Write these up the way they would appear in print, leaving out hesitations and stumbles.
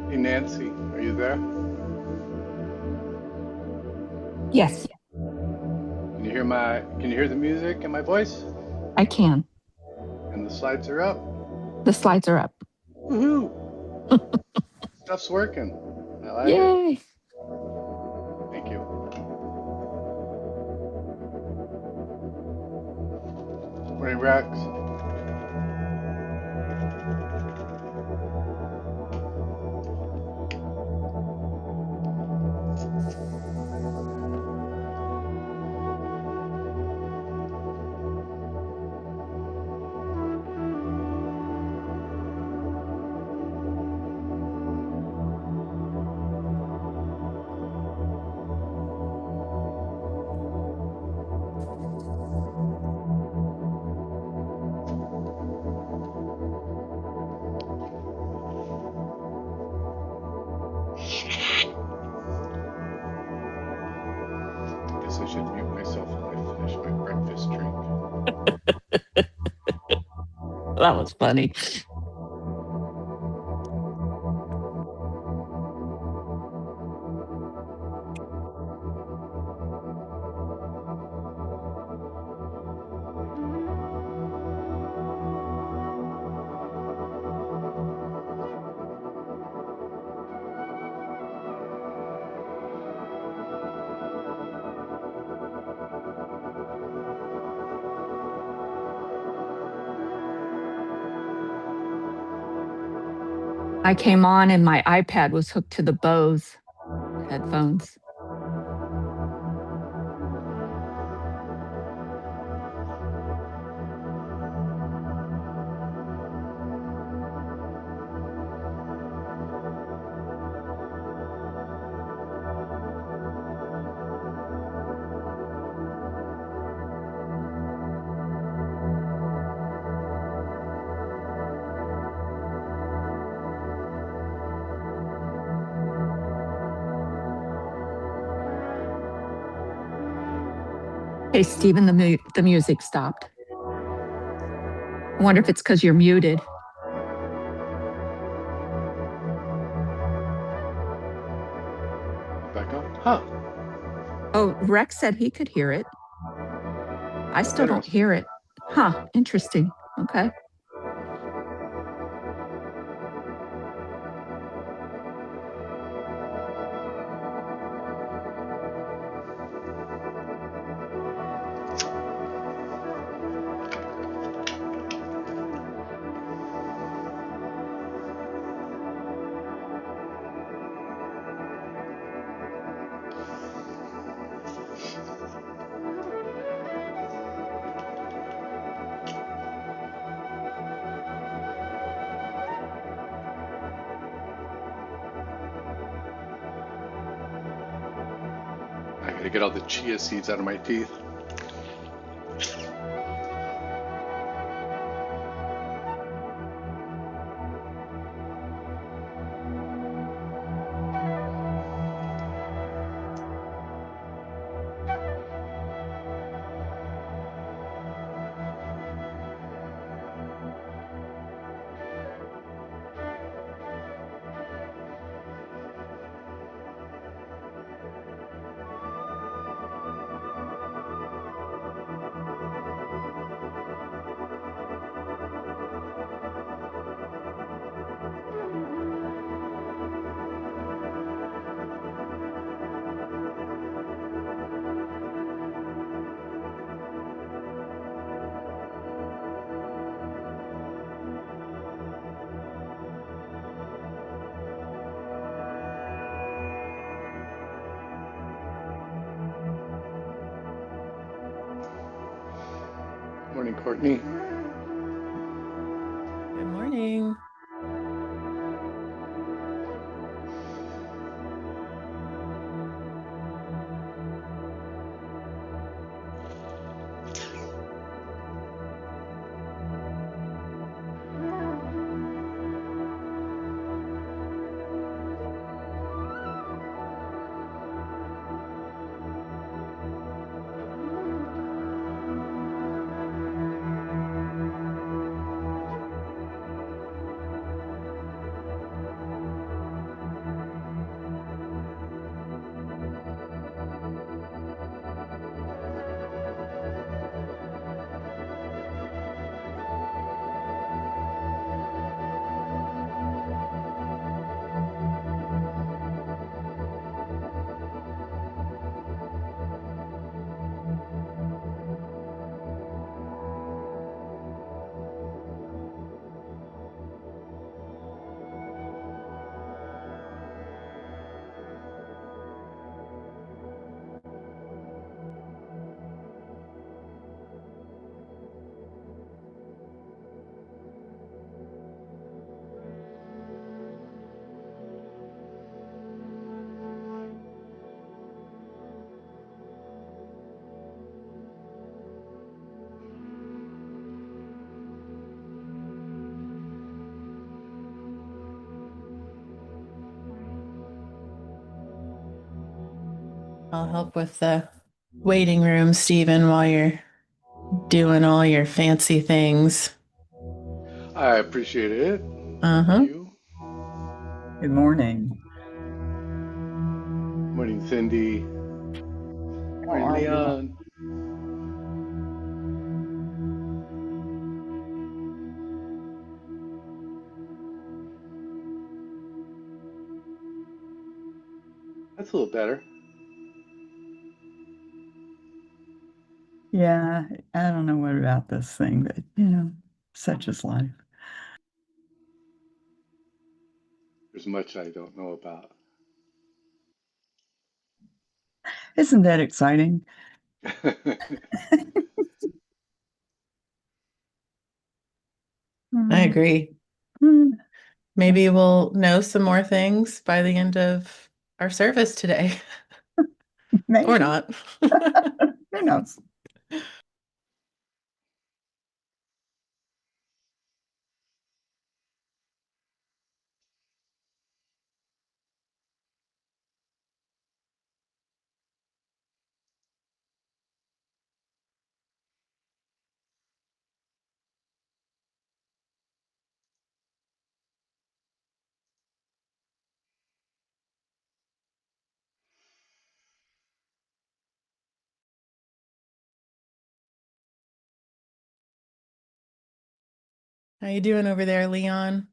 Hey Nancy, are you there? Yes, Can you hear the music and my voice? I can. And the slides are up. The slides are up. Woohoo! Stuff's working. I like it. Yay. Thank you. Morning, Rex. Guess I should mute myself while I finish my breakfast drink. That was funny. I came on and my iPad was hooked to the Bose headphones. Hey, Stephen, the music stopped. I wonder if it's because you're muted. Back on? Huh. Oh, Rex said he could hear it. I still don't Interesting. hear it. Huh, interesting. Okay. I gotta get all the chia seeds out of my teeth. Morning, Courtney. Good morning. I'll help with the waiting room, Stephen, while you're doing all your fancy things. I appreciate it. Thank Uh-huh. you. Good morning. Morning, Cindy. How Morning, are you? Leon. That's a little better. Yeah, I don't know what about this thing, but such is life. There's much I don't know about. Isn't that exciting? I Mm, agree. mm, Maybe we'll know some more things by the end of our service today, or Maybe. not. Who knows? How you doing over there, Leon?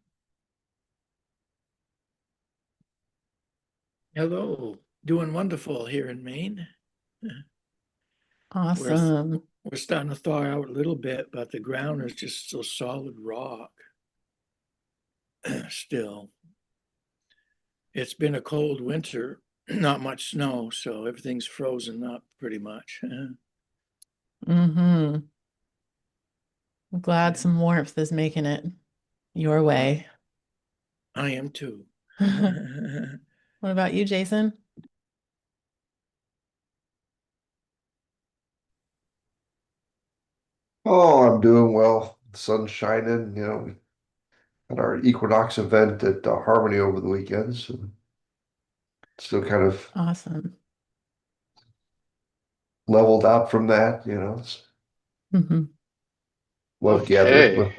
Hello, doing wonderful here in Maine. We're Awesome. we're starting to thaw out a little bit, but the ground is just so solid rock still. It's been a cold winter, not much snow, so everything's frozen up pretty much. Mm-hmm. I'm glad Yeah. some warmth is making it your way. I am too. What about you, Jason? Oh, I'm doing well. The sun's shining. We had our equinox event at Harmony over the weekend, so still kind of Awesome. leveled out from that. Hmm. Love gathering Okay, with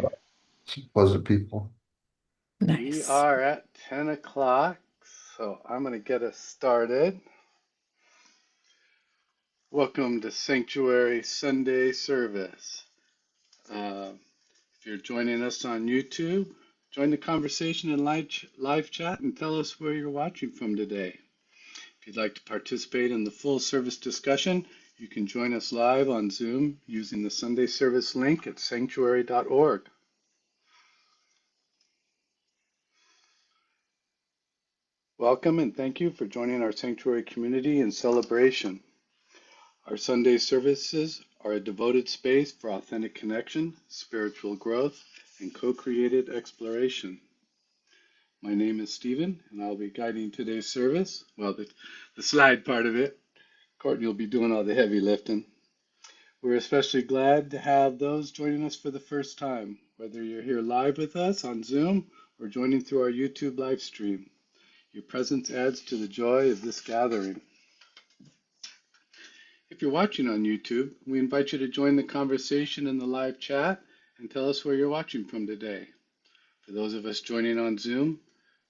some pleasant people. we Nice. are at 10 o'clock, so I'm going to get us started. Welcome to Sanctuary Sunday service. Uh, if you're joining us on YouTube, join the conversation in live chat and tell us where you're watching from today. If you'd like to participate in the full service discussion, you can join us live on Zoom using the Sunday service link at sanctuary.org. Welcome and thank you for joining our Sanctuary community in celebration. Our Sunday services are a devoted space for authentic connection, spiritual growth, and co-created exploration. My name is Stephen, and I'll be guiding today's service. Well, the slide part of it. Courtney will be doing all the heavy lifting. We're especially glad to have those joining us for the first time, whether you're here live with us on Zoom or joining through our YouTube live stream. Your presence adds to the joy of this gathering. If you're watching on YouTube, we invite you to join the conversation in the live chat and tell us where you're watching from today. For those of us joining on Zoom,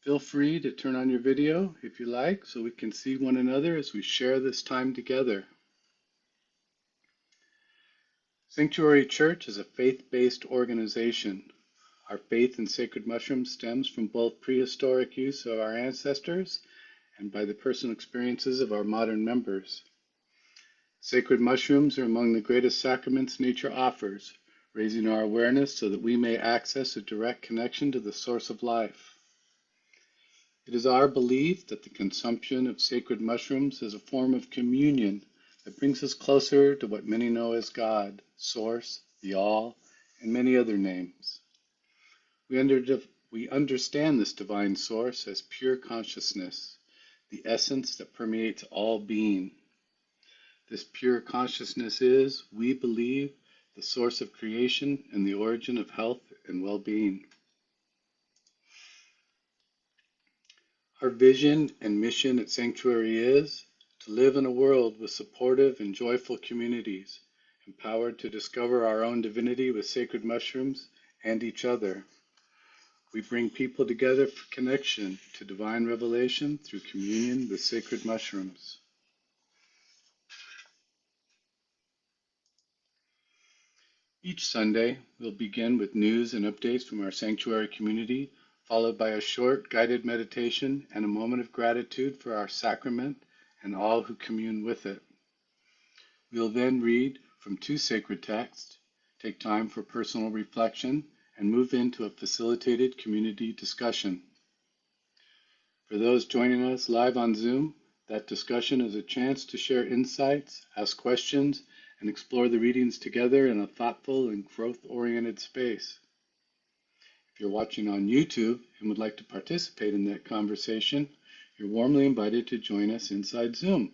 feel free to turn on your video if you like so we can see one another as we share this time together. Sanctuary Church is a faith-based organization. Our faith in sacred mushrooms stems from both prehistoric use of our ancestors and by the personal experiences of our modern members. Sacred mushrooms are among the greatest sacraments nature offers, raising our awareness so that we may access a direct connection to the source of life. It is our belief that the consumption of sacred mushrooms is a form of communion that brings us closer to what many know as God, Source, the All, and many other names. We understand this divine source as pure consciousness, the essence that permeates all being. This pure consciousness is, we believe, the source of creation and the origin of health and well-being. Our vision and mission at Sanctuary is to to live in a world with supportive and joyful communities, empowered to discover our own divinity with sacred mushrooms and each other. We bring people together for connection to divine revelation through communion with sacred mushrooms. Each Sunday, we'll begin with news and updates from our sanctuary community, followed by a short guided meditation and a moment of gratitude for our sacrament and all who commune with it. We'll then read from 2 sacred texts, take time for personal reflection, and move into a facilitated community discussion. For those joining us live on Zoom, that discussion is a chance to share insights, ask questions, and explore the readings together in a thoughtful and growth-oriented space. If you're watching on YouTube and would like to participate in that conversation, you're warmly invited to join us inside Zoom.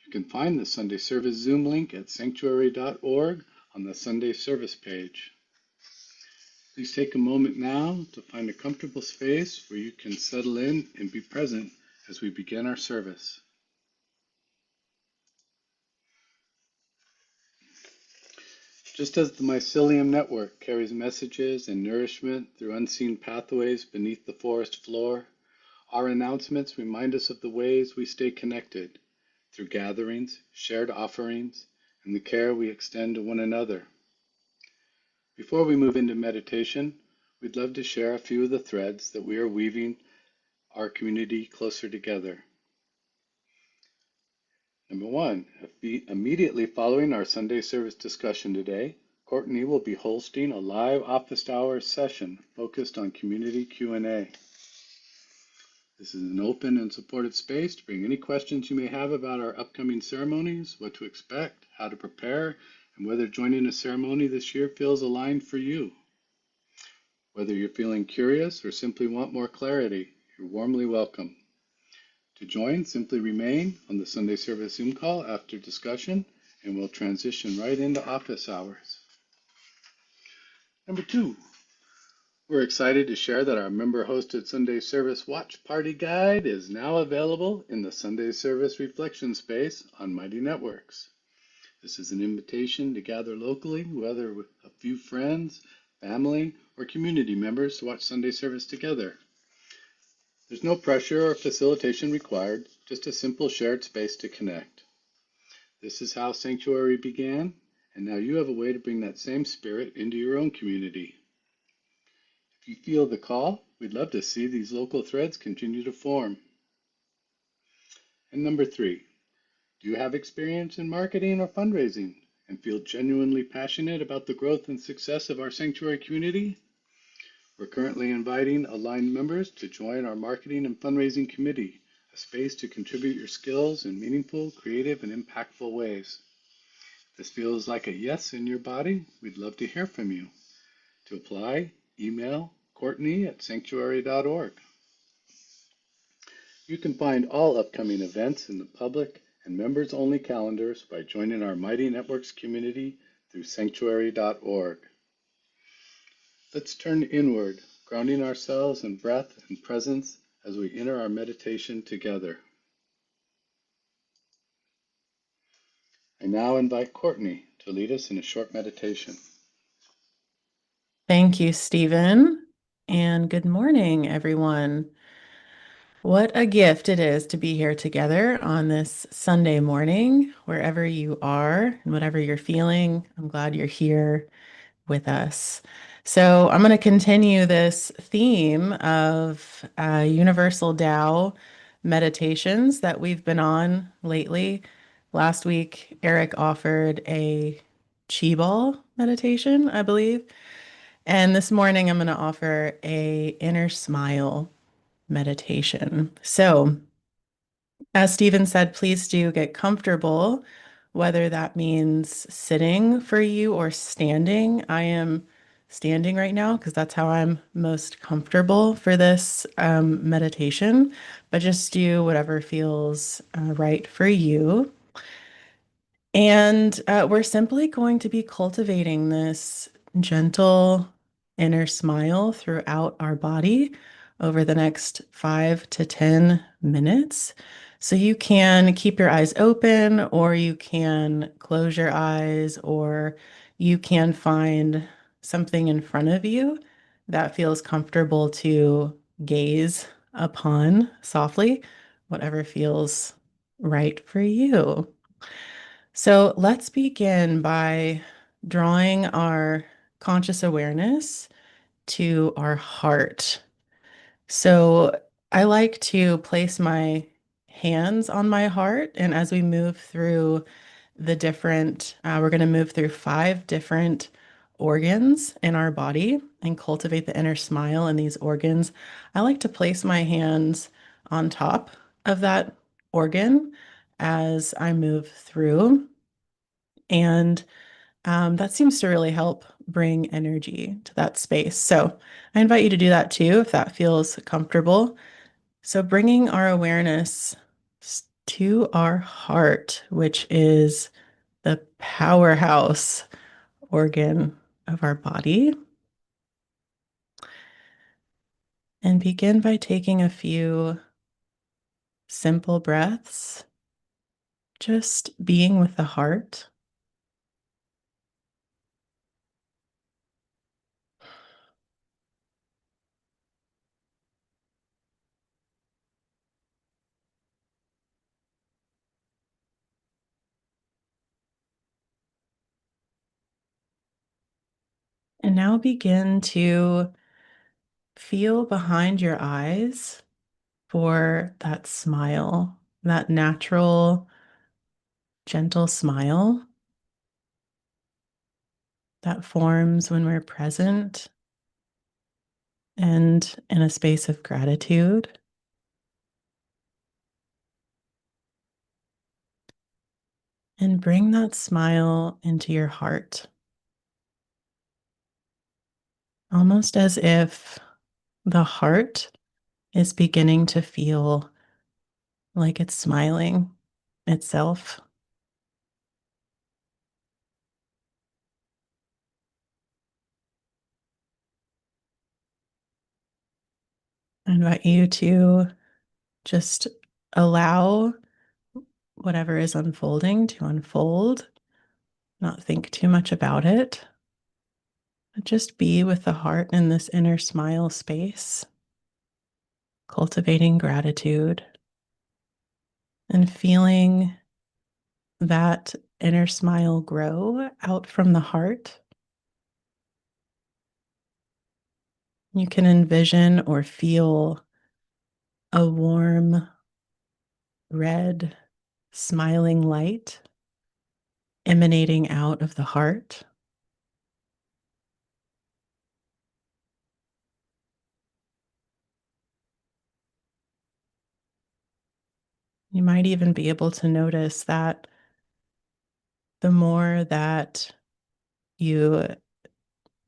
You can find the Sunday Service Zoom link at Psanctuary.org on the Sunday Service page. Please take a moment now to find a comfortable space where you can settle in and be present as we begin our service. Just as the mycelium network carries messages and nourishment through unseen pathways beneath the forest floor, our announcements remind us of the ways we stay connected through gatherings, shared offerings, and the care we extend to one another. Before we move into meditation, we'd love to share a few of the threads that we are weaving our community closer together. Number 1, immediately following our Sunday service discussion today, Courtney will be hosting a live office hours session focused on community Q&A. This is an open and supported space to bring any questions you may have about our upcoming ceremonies, what to expect, how to prepare, and whether joining a ceremony this year feels aligned for you. Whether you're feeling curious or simply want more clarity, you're warmly welcome. To join, simply remain on the Sunday service Zoom call after discussion, and we'll transition right into office hours. Number 2, we're excited to share that our member-hosted Sunday Service Watch Party Guide is now available in the Sunday Service Reflection space on Mighty Networks. This is an invitation to gather locally, whether with a few friends, family, or community members to watch Sunday service together. There's no pressure or facilitation required, just a simple shared space to connect. This is how Sanctuary began, and now you have a way to bring that same spirit into your own community. If you feel the call, we'd love to see these local threads continue to form. And number 3, do you have experience in marketing or fundraising and feel genuinely passionate about the growth and success of our Sanctuary community? We're currently inviting aligned members to join our Marketing and Fundraising Committee, a space to contribute your skills in meaningful, creative, and impactful ways. If this feels like a yes in your body, we'd love to hear from you. To apply, email Courtney at Psanctuary.org. You can find all upcoming events in the public and members-only calendars by joining our Mighty Networks community through Psanctuary.org. Let's turn inward, grounding ourselves in breath and presence as we enter our meditation together. I now invite Courtney to lead us in a short meditation. Thank you, Stephen, and good morning, everyone. What a gift it is to be here together on this Sunday morning, wherever you are and whatever you're feeling. I'm glad you're here with us. So I'm going to continue this theme of Universal Tao meditations that we've been on lately. Last week, Eric offered a chi ball meditation, I believe. And this morning, I'm going to offer a inner smile meditation. So, as Stephen said, please do get comfortable, whether that means sitting for you or standing. I am standing right now because that's how I'm most comfortable for this meditation, but just do whatever feels right for you. And we're simply going to be cultivating this gentle inner smile throughout our body over the next 5 to 10 minutes. So you can keep your eyes open, or you can close your eyes, or you can find something in front of you that feels comfortable to gaze upon softly, whatever feels right for you. So let's begin by drawing our conscious awareness to our heart. So I like to place my hands on my heart, and as we move through we're going to move through 5 different organs in our body and cultivate the inner smile in these organs. I like to place my hands on top of that organ as I move through, and that seems to really help bring energy to that space. So I invite you to do that too if that feels comfortable. So bringing our awareness to our heart, which is the powerhouse organ of our body. And begin by taking a few simple breaths, just being with the heart. And now begin to feel behind your eyes for that smile, that natural, gentle smile that forms when we're present and in a space of gratitude. And bring that smile into your heart, almost as if the heart is beginning to feel like it's smiling itself. I invite you to just allow whatever is unfolding to unfold, not think too much about it, but just be with the heart in this inner smile space, cultivating gratitude and feeling that inner smile grow out from the heart. You can envision or feel a warm, red, smiling light emanating out of the heart. You might even be able to notice that the more that you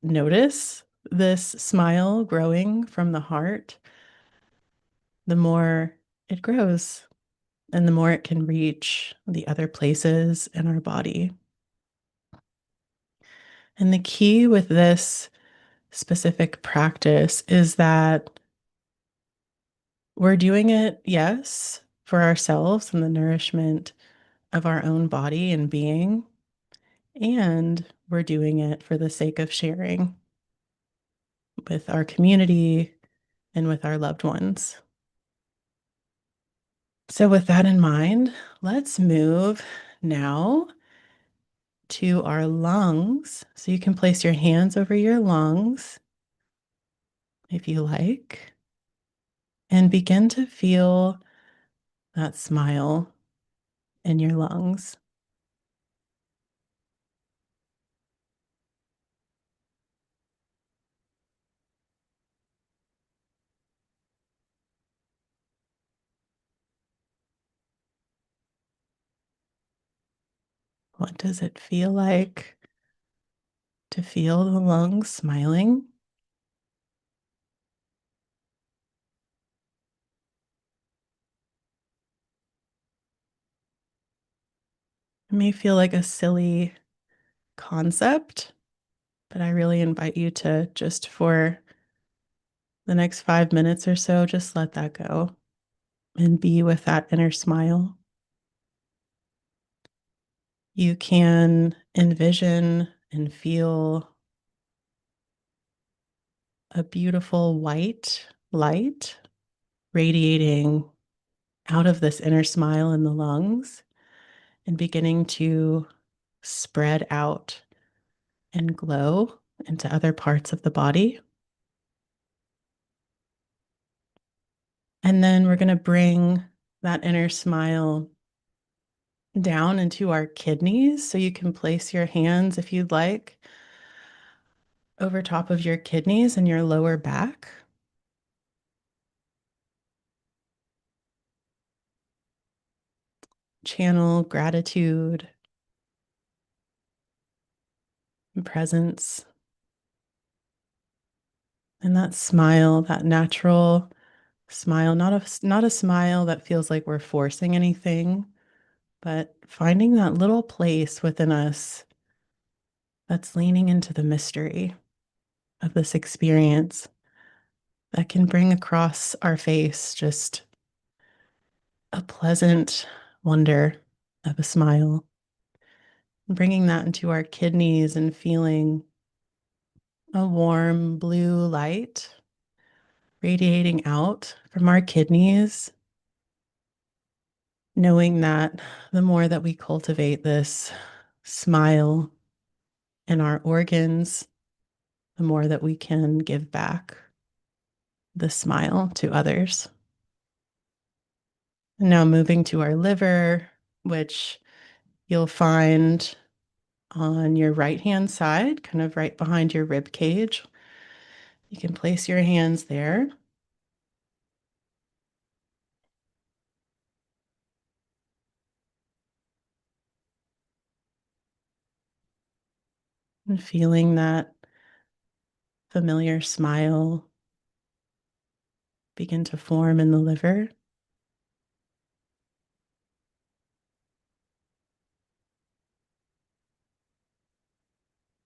notice this smile growing from the heart, the more it grows and the more it can reach the other places in our body. And the key with this specific practice is that we're doing it, yes, for ourselves and the nourishment of our own body and being, and we're doing it for the sake of sharing with our community and with our loved ones. So, with that in mind, let's move now to our lungs. So, you can place your hands over your lungs if you like, and begin to feel that smile in your lungs. What does it feel like to feel the lungs smiling? It may feel like a silly concept, but I really invite you to just for the next 5 minutes or so, just let that go. and be with that inner smile. You can envision and feel a beautiful white light radiating out of this inner smile in the lungs and beginning to spread out and glow into other parts of the body. And then we're going to bring that inner smile down into our kidneys. So you can place your hands, if you'd like, over top of your kidneys and your lower back. Channel gratitude and presence. And that smile, that natural smile, not a smile that feels like we're forcing anything, but finding that little place within us that's leaning into the mystery of this experience that can bring across our face just a pleasant wonder of a smile. Bringing that into our kidneys and feeling a warm blue light radiating out from our kidneys, knowing that the more that we cultivate this smile in our organs, the more that we can give back the smile to others. And now moving to our liver, which you'll find on your right hand side, kind of right behind your rib cage. You can place your hands there. And feeling that familiar smile begin to form in the liver.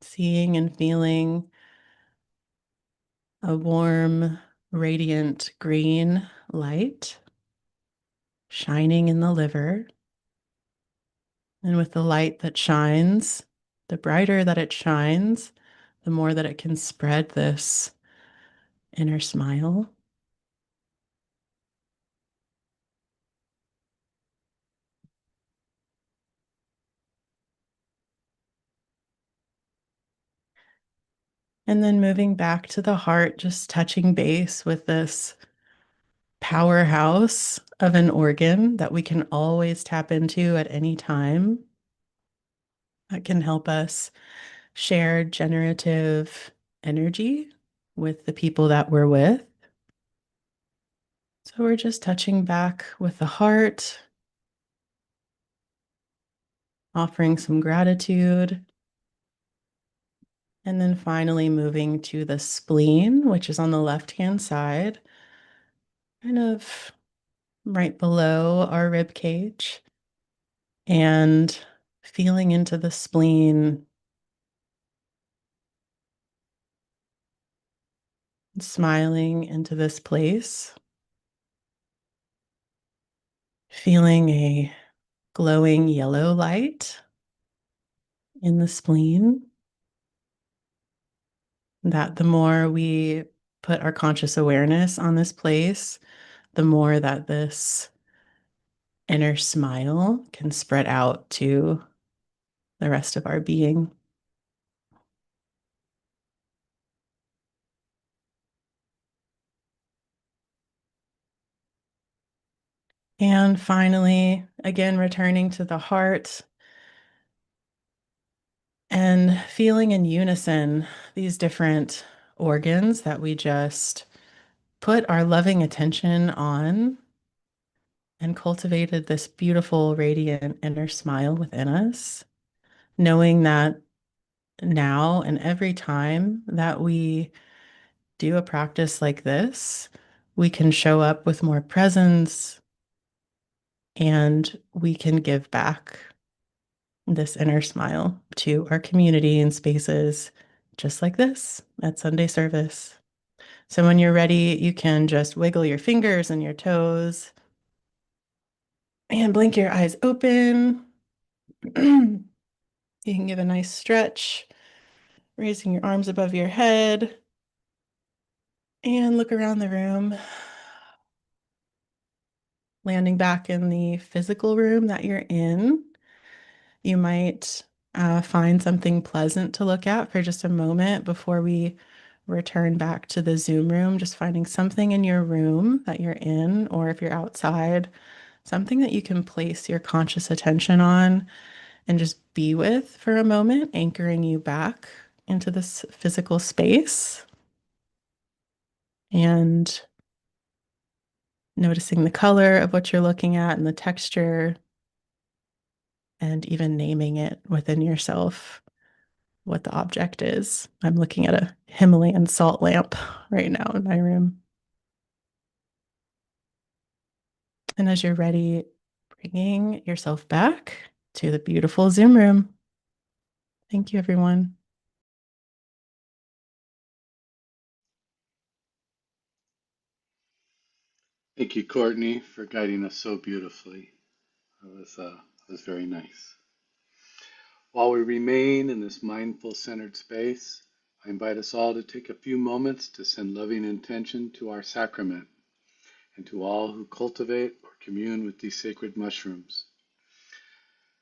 Seeing and feeling a warm, radiant green light shining in the liver. And with the light that shines, the brighter that it shines, the more that it can spread this inner smile. And then moving back to the heart, just touching base with this powerhouse of an organ that we can always tap into at any time. That can help us share generative energy with the people that we're with. So we're just touching back with the heart, offering some gratitude. And then finally moving to the spleen, which is on the left-hand side, kind of right below our rib cage, and feeling into the spleen, smiling into this place, feeling a glowing yellow light in the spleen. That the more we put our conscious awareness on this place, the more that this inner smile can spread out to the rest of our being. And finally, again, returning to the heart and feeling in unison these different organs that we just put our loving attention on and cultivated this beautiful, radiant inner smile within us, knowing that now and every time that we do a practice like this, we can show up with more presence and we can give back this inner smile to our community and spaces just like this at Sunday service. So when you're ready, you can just wiggle your fingers and your toes And blink your eyes open. You can give a nice stretch, raising your arms above your head, and look around the room, landing back in the physical room that you're in. You might find something pleasant to look at for just a moment before we return back to the Zoom room, just finding something in your room that you're in, or if you're outside, something that you can place your conscious attention on and just be with for a moment, anchoring you back into this physical space and noticing the color of what you're looking at and the texture, and even naming it within yourself what the object is. I'm looking at a Himalayan salt lamp right now in my room. And as you're ready, bringing yourself back to the beautiful Zoom room. Thank you, everyone. Thank you, Courtney, for guiding us so beautifully. That was very nice. While we remain in this mindful, centered space, I invite us all to take a few moments to send loving intention to our sacrament and to all who cultivate or commune with these sacred mushrooms.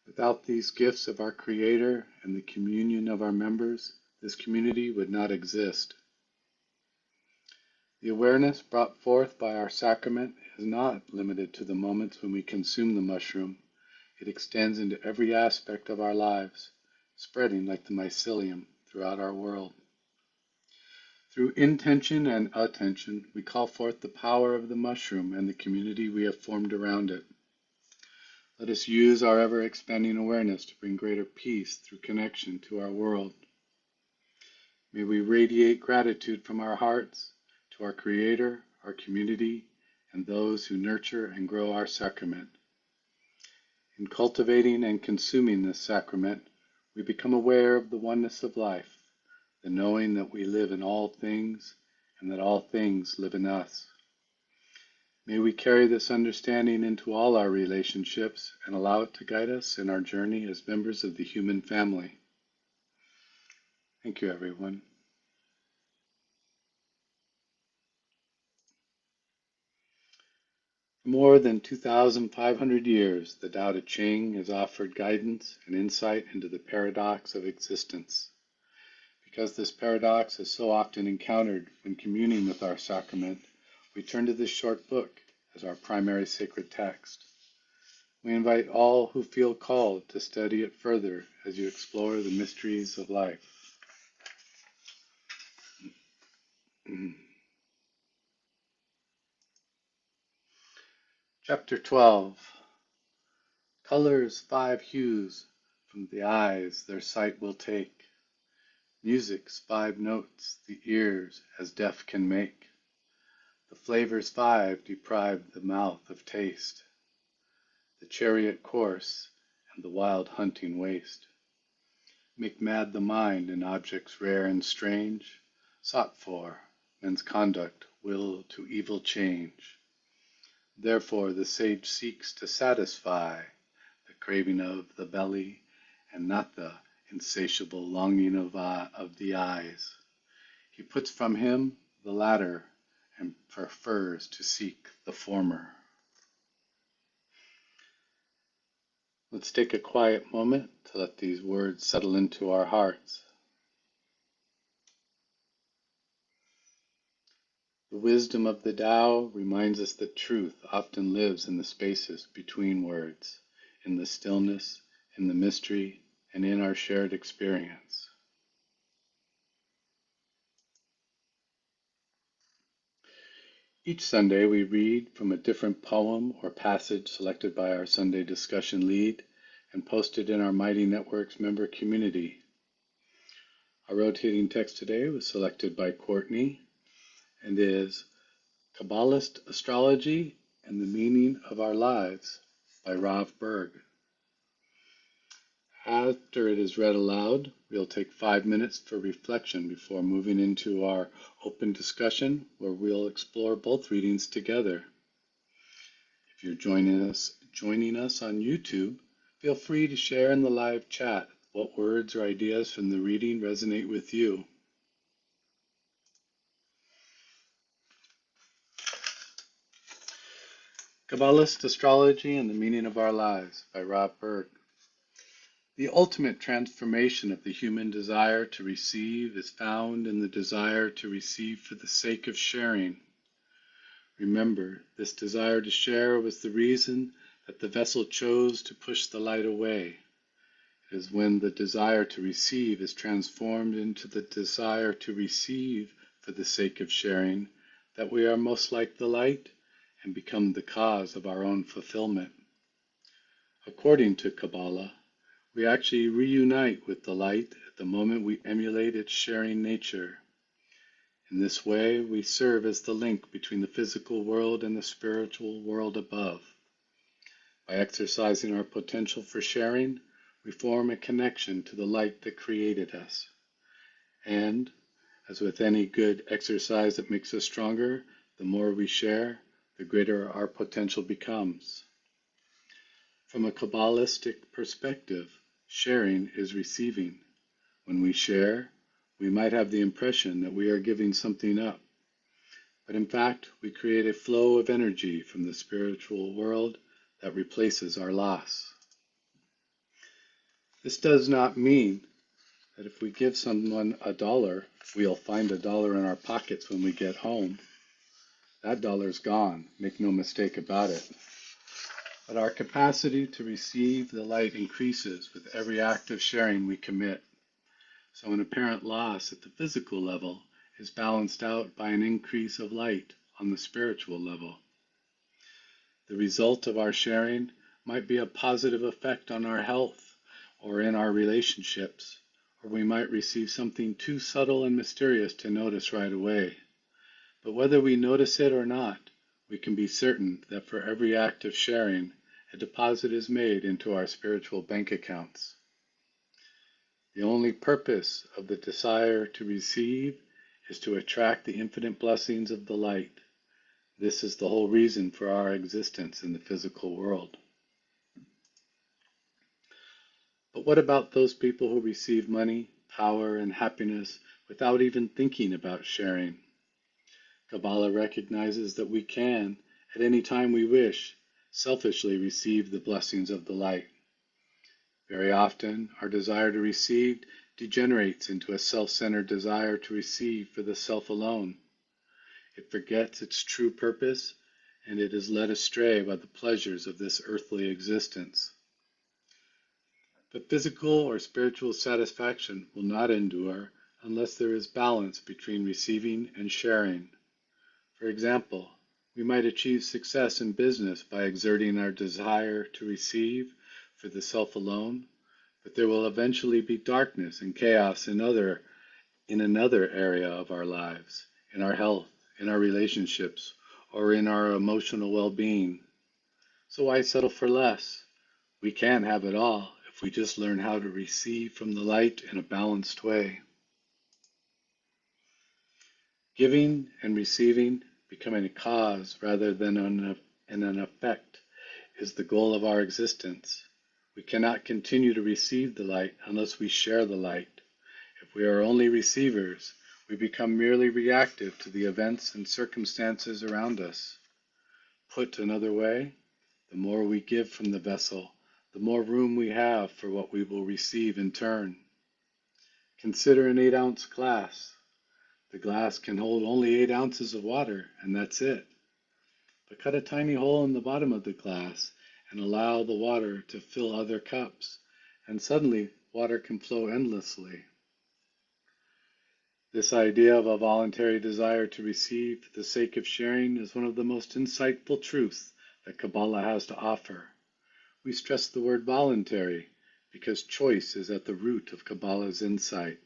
Without these gifts of our Creator and the communion of our members, this community would not exist. The awareness brought forth by our sacrament is not limited to the moments when we consume the mushroom. It extends into every aspect of our lives, spreading like the mycelium throughout our world. Through intention and attention, we call forth the power of the mushroom and the community we have formed around it. Let us use our ever-expanding awareness to bring greater peace through connection to our world. May we radiate gratitude from our hearts to our Creator, our community, and those who nurture and grow our sacrament. In cultivating and consuming this sacrament, we become aware of the oneness of life, the knowing that we live in all things and that all things live in us. May we carry this understanding into all our relationships and allow it to guide us in our journey as members of the human family. Thank you, everyone. For more than 2,500 years, the Tao Te Ching has offered guidance and insight into the paradox of existence. Because this paradox is so often encountered when communing with our sacrament, we turn to this short book as our primary sacred text. We invite all who feel called to study it further as you explore the mysteries of life. Chapter 12. Colors 5 hues from the eyes their sight will take. Music's 5 notes the ears as deaf can make. The flavors 5 deprive the mouth of taste. The chariot course and the wild hunting waste make mad the mind in objects rare and strange, sought for, men's conduct will to evil change. Therefore the sage seeks to satisfy the craving of the belly and not the insatiable longing of the eyes. He puts from him the latter and prefers to seek the former. Let's take a quiet moment to let these words settle into our hearts. The wisdom of the Tao reminds us that truth often lives in the spaces between words, in the stillness, in the mystery, and in our shared experience. Each Sunday we read from a different poem or passage selected by our Sunday discussion lead and posted in our Mighty Networks member community. Our rotating text today was selected by Courtney and is Kabbalist Astrology and the Meaning of Our Lives by Rav Berg. After it is read aloud, we'll take 5 minutes for reflection before moving into our open discussion where we'll explore both readings together. If you're joining us joining us on YouTube, feel free to share in the live chat what words or ideas from the reading resonate with you. Kabbalist Astrology and the Meaning of Our Lives by Rob Berg. The ultimate transformation of the human desire to receive is found in the desire to receive for the sake of sharing. Remember, this desire to share was the reason that the vessel chose to push the light away. It is when the desire to receive is transformed into the desire to receive for the sake of sharing that we are most like the light and become the cause of our own fulfillment. According to Kabbalah, we actually reunite with the light at the moment we emulate its sharing nature. In this way, we serve as the link between the physical world and the spiritual world above. By exercising our potential for sharing, we form a connection to the light that created us. And, as with any good exercise that makes us stronger, the more we share, the greater our potential becomes. From a Kabbalistic perspective, sharing is receiving. When we share, we might have the impression that we are giving something up. But in fact, we create a flow of energy from the spiritual world that replaces our loss. This does not mean that if we give someone $1, we'll find $1 in our pockets when we get home. That $1's gone, make no mistake about it. But our capacity to receive the light increases with every act of sharing we commit. So an apparent loss at the physical level is balanced out by an increase of light on the spiritual level. The result of our sharing might be a positive effect on our health or in our relationships, or we might receive something too subtle and mysterious to notice right away. But whether we notice it or not, we can be certain that for every act of sharing, a deposit is made into our spiritual bank accounts. The only purpose of the desire to receive is to attract the infinite blessings of the light. This is the whole reason for our existence in the physical world. But what about those people who receive money, power, and happiness without even thinking about sharing? Kabbalah recognizes that we can, at any time we wish, selfishly receive the blessings of the light. Very often, our desire to receive degenerates into a self-centered desire to receive for the self alone. It forgets its true purpose, and it is led astray by the pleasures of this earthly existence. But physical or spiritual satisfaction will not endure unless there is balance between receiving and sharing. For example, we might achieve success in business by exerting our desire to receive for the self alone, but there will eventually be darkness and chaos in another area of our lives, in our health, in our relationships, or in our emotional well-being. So why settle for less? We can have it all if we just learn how to receive from the light in a balanced way. Giving and receiving, becoming a cause rather than an effect, is the goal of our existence. We cannot continue to receive the light unless we share the light. If we are only receivers, we become merely reactive to the events and circumstances around us. Put another way, the more we give from the vessel, the more room we have for what we will receive in turn. Consider an 8-ounce glass. The glass can hold only 8 ounces of water, and that's it. But cut a tiny hole in the bottom of the glass and allow the water to fill other cups, and suddenly water can flow endlessly. This idea of a voluntary desire to receive for the sake of sharing is one of the most insightful truths that Kabbalah has to offer. We stress the word voluntary because choice is at the root of Kabbalah's insight.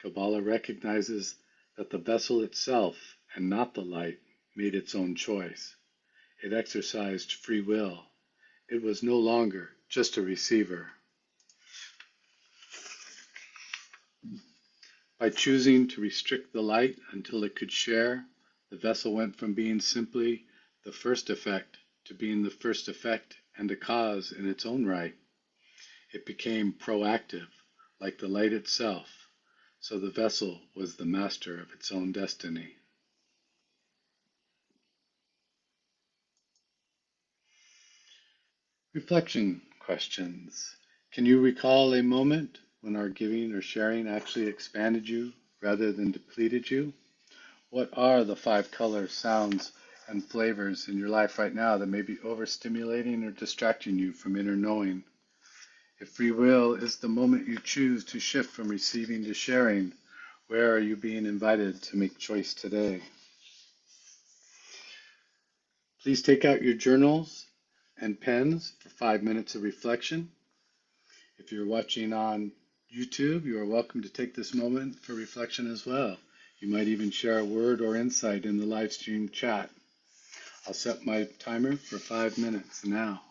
Kabbalah recognizes that the vessel itself, and not the light, made its own choice. It exercised free will. It was no longer just a receiver. By choosing to restrict the light until it could share, the vessel went from being simply the first effect to being the first effect and a cause in its own right. It became proactive, like the light itself, so the vessel was the master of its own destiny. Reflection questions. Can you recall a moment when our giving or sharing actually expanded you rather than depleted you? What are the 5 colors, sounds, and flavors in your life right now that may be overstimulating or distracting you from inner knowing? If free will is the moment you choose to shift from receiving to sharing, where are you being invited to make choice today? Please take out your journals and pens for 5 minutes of reflection. If you're watching on YouTube, you are welcome to take this moment for reflection as well. You might even share a word or insight in the live stream chat. I'll set my timer for 5 minutes now.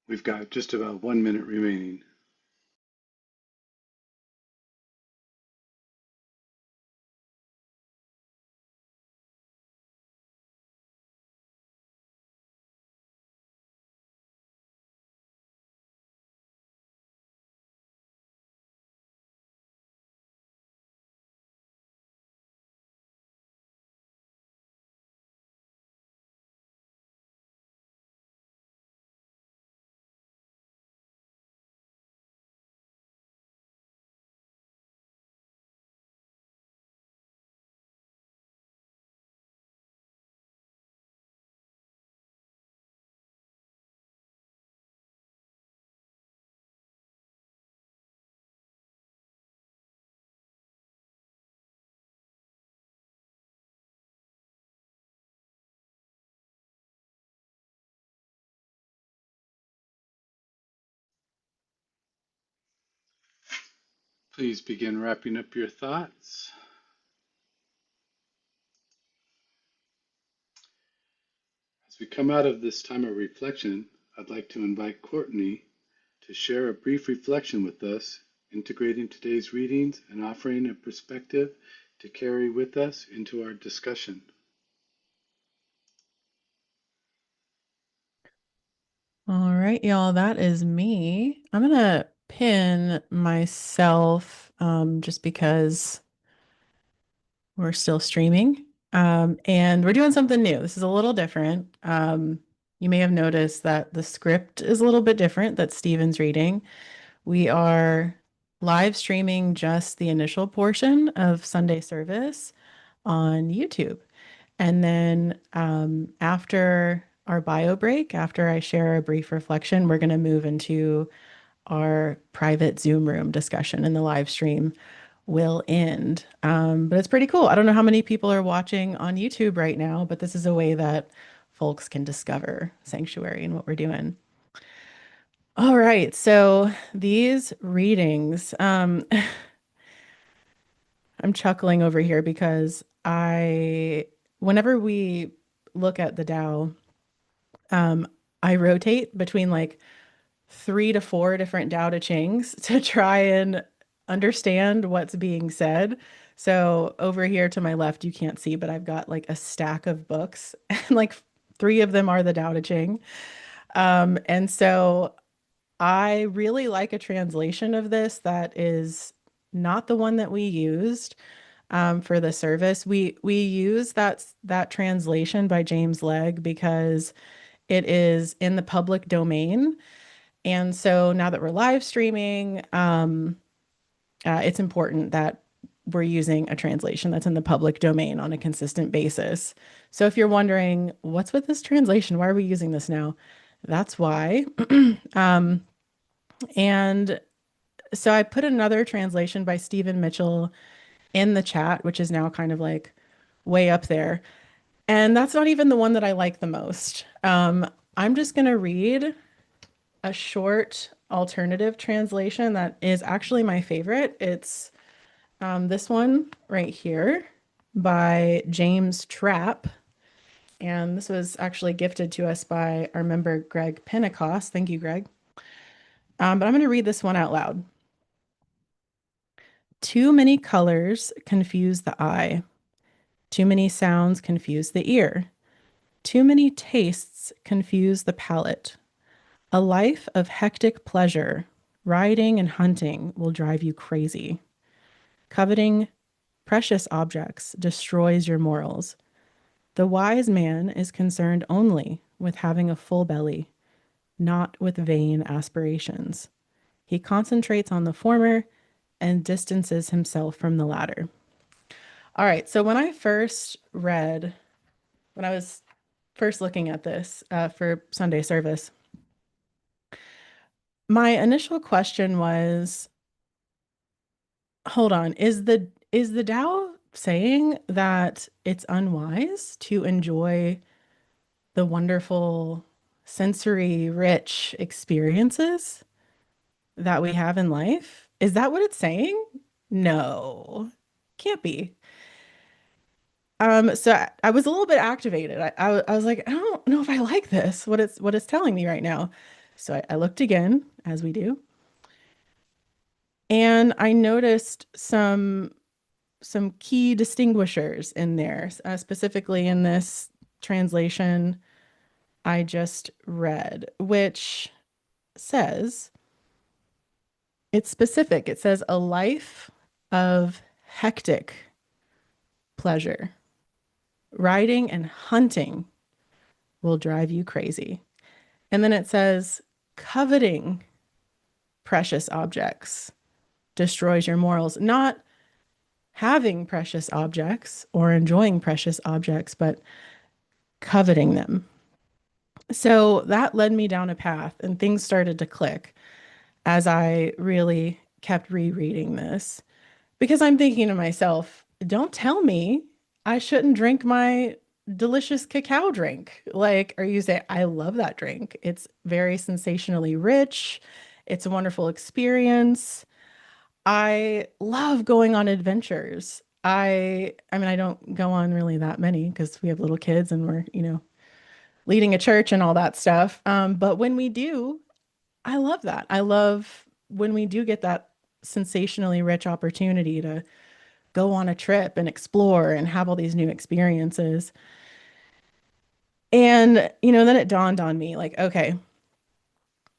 We've got just about 1 minute remaining. Please begin wrapping up your thoughts. As we come out of this time of reflection, I'd like to invite Courtney to share a brief reflection with us, integrating today's readings and offering a perspective to carry with us into our discussion. All right, y'all, that is me. I'm gonna pin myself just because we're still streaming. And we're doing something new. This is a little different. You may have noticed that the script is a little bit different that Steven's reading. We are live streaming just the initial portion of Sunday service on YouTube. And then after our bio break, after I share a brief reflection, we're going to move into our private Zoom room discussion, and the live stream will end. But it's pretty cool. I don't know how many people are watching on YouTube right now, but this is a way that folks can discover Sanctuary and what we're doing. All right, so these readings, I'm chuckling over here because whenever we look at the Tao, I rotate between like 3 to 4 different Tao Te Chings to try and understand what's being said. So over here to my left, you can't see, but I've got like a stack of books, and like 3 of them are the Tao Te Ching. And so I really like a translation of this that is not the one that we used for the service. We use that translation by James Legg because it is in the public domain. And so now that we're live streaming, it's important that we're using a translation that's in the public domain on a consistent basis. So if you're wondering, what's with this translation? Why are we using this now? That's why. And so I put another translation by Stephen Mitchell in the chat, which is now kind of like way up there. And that's not even the one that I like the most. I'm just going to read a short alternative translation that is actually my favorite. It's this one right here by James Trapp. And this was actually gifted to us by our member, Greg Pentecost. Thank you, Greg. But I'm going to read this one out loud. Too many colors confuse the eye. Too many sounds confuse the ear. Too many tastes confuse the palate. A life of hectic pleasure, riding and hunting will drive you crazy. Coveting precious objects destroys your morals. The wise man is concerned only with having a full belly, not with vain aspirations. He concentrates on the former and distances himself from the latter. All right, so when I was first looking at this for Sunday service, my initial question was, hold on, is the Tao saying that it's unwise to enjoy the wonderful sensory rich experiences that we have in life? Is that what it's saying? No, can't be. So I was a little bit activated. I was like, I don't know if I like this, what it's telling me right now. So I looked again, as we do, and I noticed some key distinguishers in there, specifically in this translation I just read, which says, it's specific. It says a life of hectic pleasure. Riding and hunting will drive you crazy. And then it says coveting precious objects destroys your morals. Not having precious objects or enjoying precious objects, but coveting them. So that led me down a path, and things started to click as I really kept rereading this, because I'm thinking to myself, don't tell me I shouldn't drink my delicious cacao drink. Like, are you saying I love that drink? It's very sensationally rich. It's a wonderful experience. I love going on adventures. I mean, I don't go on really that many because we have little kids and we're, leading a church and all that stuff. But when we do, I love that. I love when we do get that sensationally rich opportunity to go on a trip and explore and have all these new experiences. And, then it dawned on me like, okay,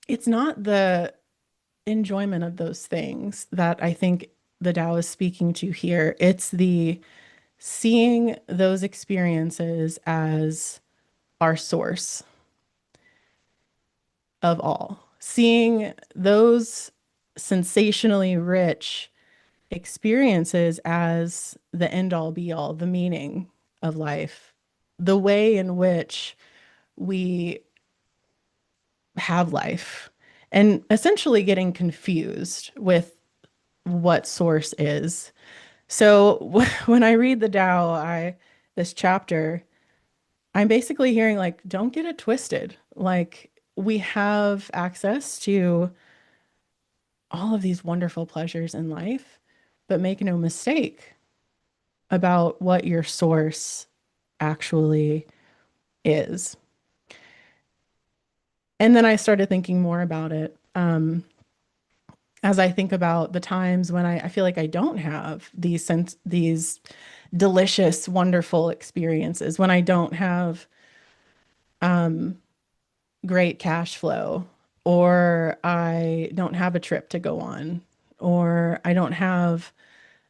it's not the enjoyment of those things that I think the Tao is speaking to here. It's the seeing those experiences as our source of all, seeing those sensationally rich experiences as the end all be all, the meaning of life, the way in which we have life, and essentially getting confused with what source is. So when I read the Tao, this chapter, I'm basically hearing like, don't get it twisted. Like, we have access to all of these wonderful pleasures in life, but make no mistake about what your source actually is. And then I started thinking more about it. As I think about the times when I feel like I don't have these delicious, wonderful experiences, when I don't have great cash flow, or I don't have a trip to go on, or I don't have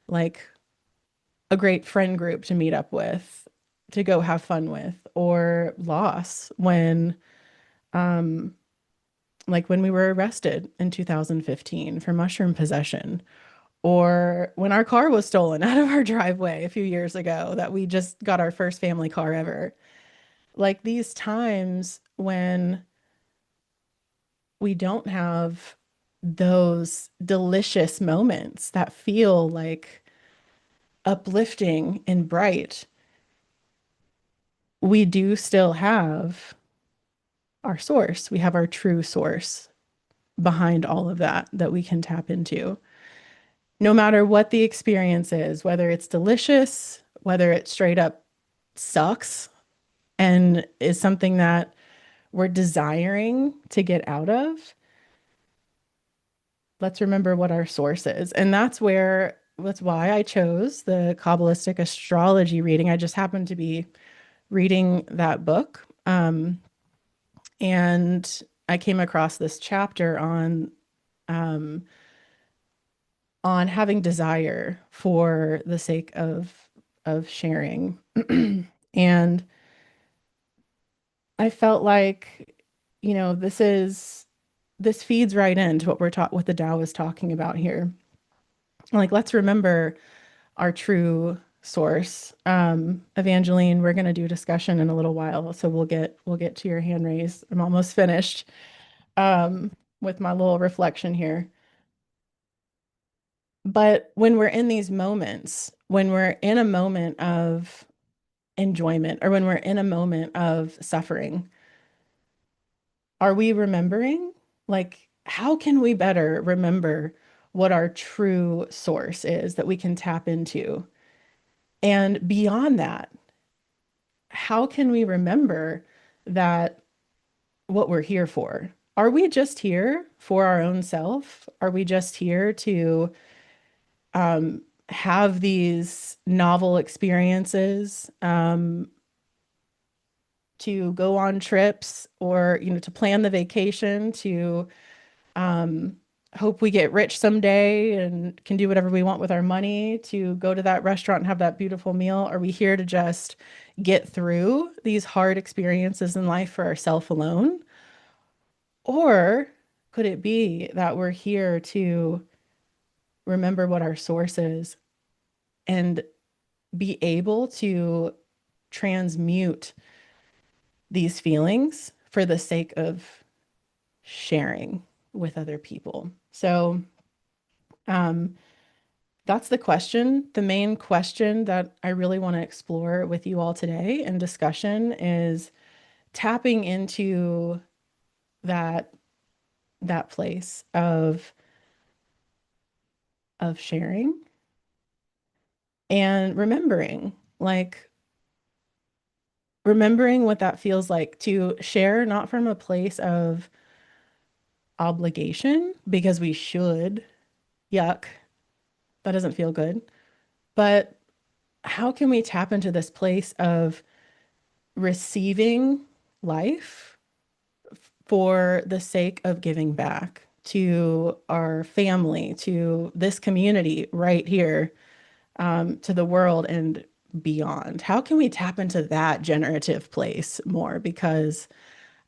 like a great friend group to meet up with, to go have fun with, or loss when, like when we were arrested in 2015 for mushroom possession, or when our car was stolen out of our driveway a few years ago, that we just got our first family car ever. Like these times when we don't have those delicious moments that feel like uplifting and bright, we do still have our source. We have our true source behind all of that that we can tap into. No matter what the experience is, whether it's delicious, whether it straight up sucks and is something that we're desiring to get out of, let's remember what our source is. And that's why I chose the Kabbalistic astrology reading. I just happened to be reading that book. And I came across this chapter on having desire for the sake of sharing. And I felt like, this feeds right into what what the Tao is talking about here. Like, let's remember our true source. Evangeline, we're going to do a discussion in a little while, so we'll get to your hand raise. I'm almost finished with my little reflection here. But when we're in these moments, when we're in a moment of enjoyment, or when we're in a moment of suffering, are we remembering? Like, how can we better remember what our true source is that we can tap into? And beyond that, how can we remember that what we're here for, are we just here for our own self? Are we just here to have these novel experiences, to go on trips, or, to plan the vacation, to hope we get rich someday and can do whatever we want with our money, to go to that restaurant and have that beautiful meal? Are we here to just get through these hard experiences in life for ourselves alone? Or could it be that we're here to remember what our source is and be able to transmute these feelings for the sake of sharing with other people? So, that's the question. The main question that I really want to explore with you all today in discussion is tapping into that place of sharing and remembering what that feels like to share, not from a place of obligation because we should. Yuck, that doesn't feel good. But how can we tap into this place of receiving life for the sake of giving back to our family, to this community right here, to the world and beyond? How can we tap into that generative place more? Because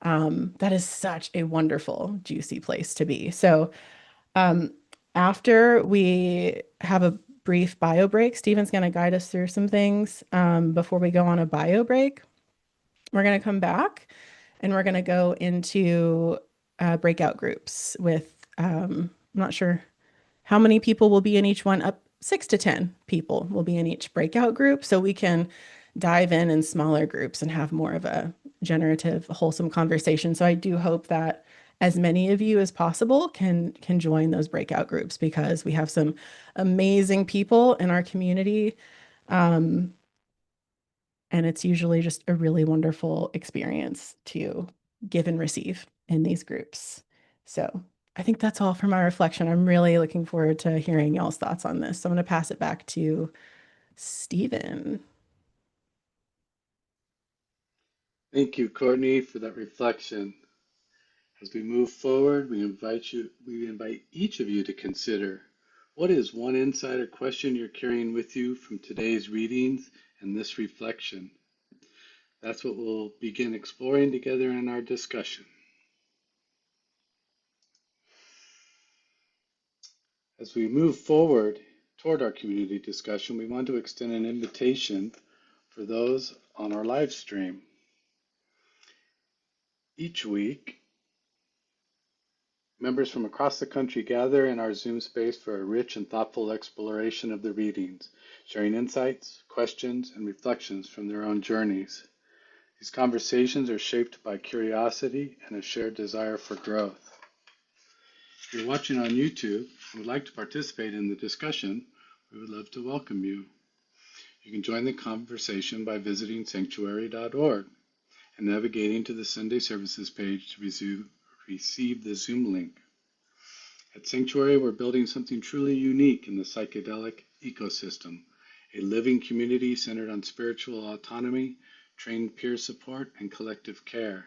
that is such a wonderful, juicy place to be. So, after we have a brief bio break, Stephen's going to guide us through some things before we go on a bio break. We're going to come back and we're going to go into breakout groups with, I'm not sure how many people will be in each one, up 6 to 10 people will be in each breakout group. So we can dive in smaller groups and have more of a generative, wholesome conversation. So I do hope that as many of you as possible can join those breakout groups, because we have some amazing people in our community. And it's usually just a really wonderful experience to give and receive in these groups. So I think that's all for my reflection. I'm really looking forward to hearing y'all's thoughts on this. So I'm going to pass it back to Stephen. Thank you, Courtney, for that reflection. As we move forward, we invite each of you to consider, what is one insight or question you're carrying with you from today's readings and this reflection? That's what we'll begin exploring together in our discussion. As we move forward toward our community discussion, we want to extend an invitation for those on our live stream. Each week, members from across the country gather in our Zoom space for a rich and thoughtful exploration of the readings, sharing insights, questions, and reflections from their own journeys. These conversations are shaped by curiosity and a shared desire for growth. If you're watching on YouTube and would like to participate in the discussion, we would love to welcome you. You can join the conversation by visiting Psanctuary.org and navigating to the Sunday Services page to receive the Zoom link. At Sanctuary, we're building something truly unique in the psychedelic ecosystem, a living community centered on spiritual autonomy, trained peer support, and collective care.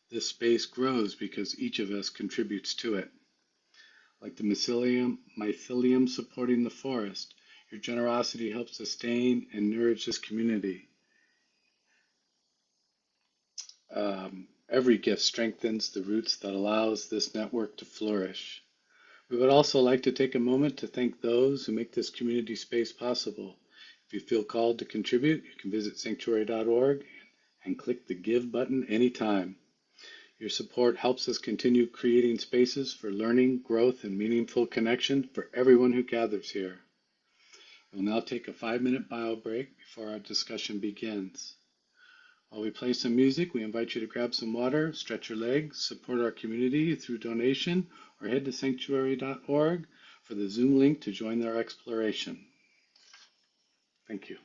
This space grows because each of us contributes to it. Like the mycelium supporting the forest, your generosity helps sustain and nourish this community. Every gift strengthens the roots that allows this network to flourish. We would also like to take a moment to thank those who make this community space possible. If you feel called to contribute, you can visit Psanctuary.org and click the Give button anytime. Your support helps us continue creating spaces for learning, growth, and meaningful connection for everyone who gathers here. We'll now take a 5-minute bio break before our discussion begins. While we play some music, we invite you to grab some water, stretch your legs, support our community through donation, or head to Psanctuary.org for the Zoom link to join our exploration. Thank you.